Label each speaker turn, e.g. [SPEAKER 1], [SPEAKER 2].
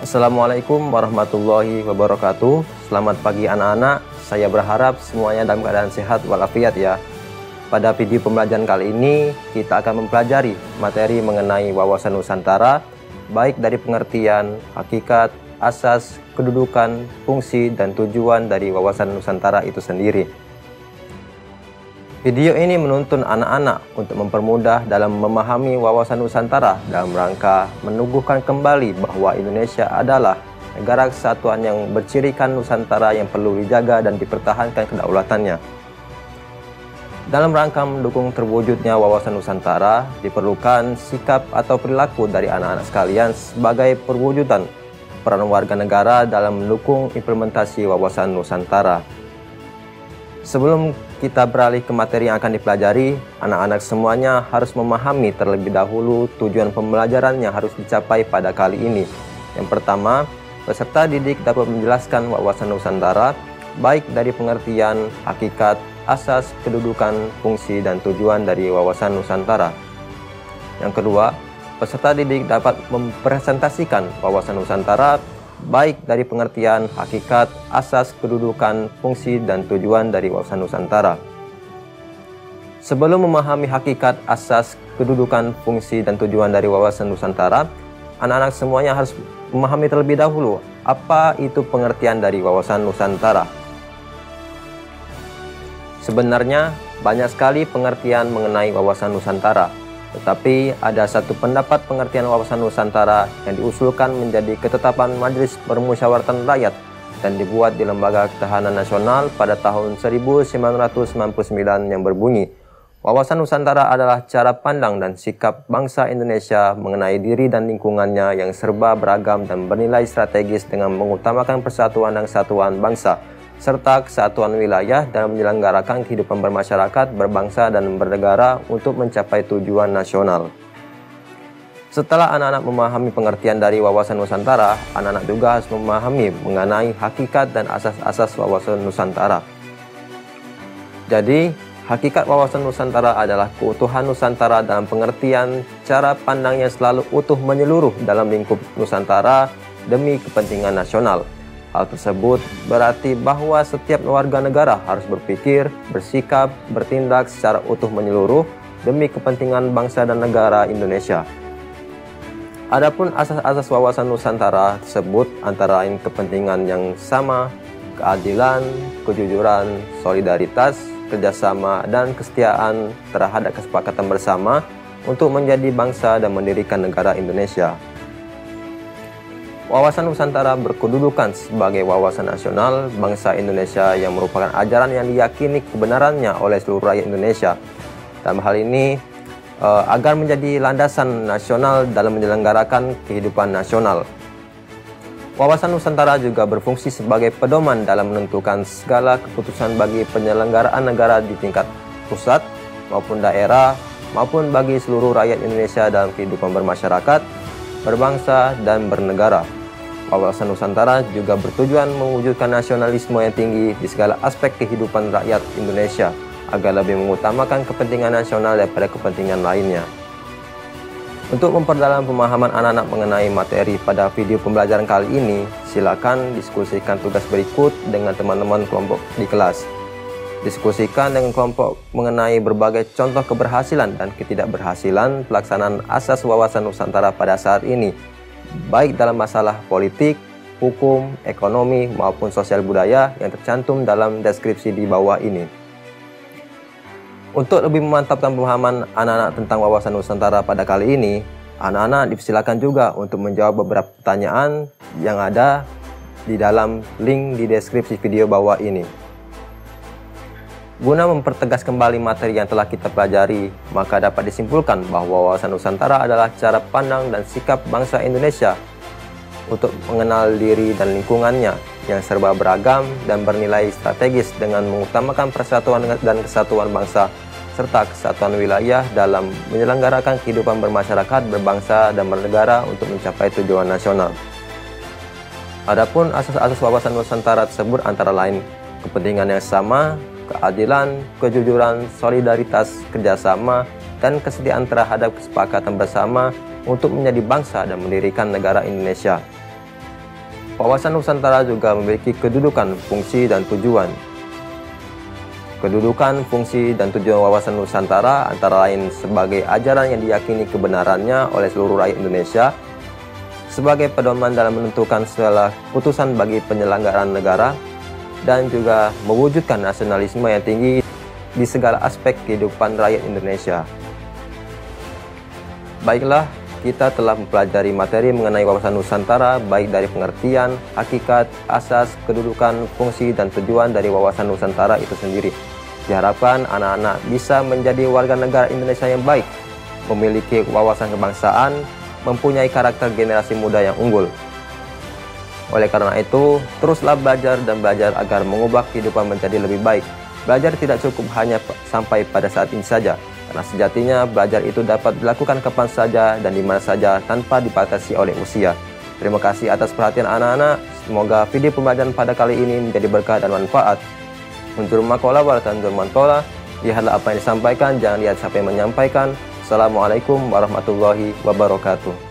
[SPEAKER 1] Assalamualaikum warahmatullahi wabarakatuh. Selamat pagi anak-anak. Saya berharap semuanya dalam keadaan sehat walafiat ya. Pada video pembelajaran kali ini kita akan mempelajari materi mengenai wawasan Nusantara, baik dari pengertian, hakikat, asas, kedudukan, fungsi, dan tujuan dari wawasan Nusantara itu sendiri. Video ini menuntun anak-anak untuk mempermudah dalam memahami wawasan Nusantara dalam rangka meneguhkan kembali bahwa Indonesia adalah negara kesatuan yang bercirikan Nusantara yang perlu dijaga dan dipertahankan kedaulatannya. Dalam rangka mendukung terwujudnya wawasan Nusantara, diperlukan sikap atau perilaku dari anak-anak sekalian sebagai perwujudan peran warga negara dalam mendukung implementasi wawasan Nusantara. Sebelum kita beralih ke materi yang akan dipelajari, anak-anak semuanya harus memahami terlebih dahulu tujuan pembelajaran yang harus dicapai pada kali ini. Yang pertama, peserta didik dapat menjelaskan wawasan Nusantara, baik dari pengertian, hakikat, asas, kedudukan, fungsi, dan tujuan dari wawasan Nusantara. Yang kedua, peserta didik dapat mempresentasikan wawasan Nusantara, baik dari pengertian, hakikat, asas, kedudukan, fungsi, dan tujuan dari wawasan Nusantara. Sebelum memahami hakikat, asas, kedudukan, fungsi, dan tujuan dari wawasan Nusantara, anak-anak semuanya harus memahami terlebih dahulu apa itu pengertian dari wawasan Nusantara. Sebenarnya banyak sekali pengertian mengenai wawasan Nusantara, tetapi ada satu pendapat pengertian wawasan Nusantara yang diusulkan menjadi ketetapan Majelis Permusyawaratan Rakyat dan dibuat di Lembaga Ketahanan Nasional pada tahun 1999 yang berbunyi, wawasan Nusantara adalah cara pandang dan sikap bangsa Indonesia mengenai diri dan lingkungannya yang serba beragam dan bernilai strategis dengan mengutamakan persatuan dan kesatuan bangsa, serta kesatuan wilayah dalam menyelenggarakan kehidupan bermasyarakat, berbangsa, dan bernegara untuk mencapai tujuan nasional. Setelah anak-anak memahami pengertian dari wawasan Nusantara, anak-anak juga harus memahami mengenai hakikat dan asas-asas wawasan Nusantara. Jadi, hakikat wawasan Nusantara adalah keutuhan Nusantara dalam pengertian cara pandang yang selalu utuh menyeluruh dalam lingkup Nusantara demi kepentingan nasional. Hal tersebut berarti bahwa setiap warga negara harus berpikir, bersikap, bertindak secara utuh menyeluruh demi kepentingan bangsa dan negara Indonesia. Adapun asas-asas wawasan Nusantara tersebut antara lain kepentingan yang sama, keadilan, kejujuran, solidaritas, kerjasama, dan kesetiaan terhadap kesepakatan bersama untuk menjadi bangsa dan mendirikan negara Indonesia. Wawasan Nusantara berkedudukan sebagai wawasan nasional bangsa Indonesia yang merupakan ajaran yang diyakini kebenarannya oleh seluruh rakyat Indonesia. Dalam hal ini, agar menjadi landasan nasional dalam menyelenggarakan kehidupan nasional. Wawasan Nusantara juga berfungsi sebagai pedoman dalam menentukan segala keputusan bagi penyelenggaraan negara di tingkat pusat maupun daerah, maupun bagi seluruh rakyat Indonesia dalam kehidupan bermasyarakat, berbangsa, dan bernegara. Wawasan Nusantara juga bertujuan mewujudkan nasionalisme yang tinggi di segala aspek kehidupan rakyat Indonesia agar lebih mengutamakan kepentingan nasional daripada kepentingan lainnya. Untuk memperdalam pemahaman anak-anak mengenai materi pada video pembelajaran kali ini, silakan diskusikan tugas berikut dengan teman-teman kelompok di kelas. Diskusikan dengan kelompok mengenai berbagai contoh keberhasilan dan ketidakberhasilan pelaksanaan asas wawasan Nusantara pada saat ini, baik dalam masalah politik, hukum, ekonomi, maupun sosial budaya yang tercantum dalam deskripsi di bawah ini. Untuk lebih memantapkan pemahaman anak-anak tentang wawasan Nusantara pada kali ini, anak-anak dipersilakan juga untuk menjawab beberapa pertanyaan yang ada di dalam link di deskripsi video bawah ini. Guna mempertegas kembali materi yang telah kita pelajari, maka dapat disimpulkan bahwa wawasan Nusantara adalah cara pandang dan sikap bangsa Indonesia untuk mengenal diri dan lingkungannya yang serba beragam dan bernilai strategis dengan mengutamakan persatuan dan kesatuan bangsa serta kesatuan wilayah dalam menyelenggarakan kehidupan bermasyarakat, berbangsa, dan bernegara untuk mencapai tujuan nasional. Adapun asas-asas wawasan Nusantara tersebut antara lain kepentingan yang sama, keadilan, kejujuran, solidaritas, kerjasama, dan kesediaan terhadap kesepakatan bersama untuk menjadi bangsa dan mendirikan negara Indonesia. Wawasan Nusantara juga memiliki kedudukan, fungsi, dan tujuan. Kedudukan, fungsi, dan tujuan wawasan Nusantara antara lain sebagai ajaran yang diyakini kebenarannya oleh seluruh rakyat Indonesia, sebagai pedoman dalam menentukan segala putusan bagi penyelenggaraan negara, dan juga mewujudkan nasionalisme yang tinggi di segala aspek kehidupan rakyat Indonesia. Baiklah, kita telah mempelajari materi mengenai wawasan Nusantara, baik dari pengertian, hakikat, asas, kedudukan, fungsi, dan tujuan dari wawasan Nusantara itu sendiri. Diharapkan anak-anak bisa menjadi warga negara Indonesia yang baik, memiliki wawasan kebangsaan, mempunyai karakter generasi muda yang unggul. Oleh karena itu, teruslah belajar dan belajar agar mengubah kehidupan menjadi lebih baik. Belajar tidak cukup hanya sampai pada saat ini saja, karena sejatinya belajar itu dapat dilakukan kapan saja dan di mana saja tanpa dibatasi oleh usia. Terima kasih atas perhatian anak-anak. Semoga video pembelajaran pada kali ini menjadi berkah dan manfaat. Untur makola warahmatullahi wabarakatuh. Lihatlah apa yang disampaikan, jangan lihat siapa yang menyampaikan. Assalamualaikum warahmatullahi wabarakatuh.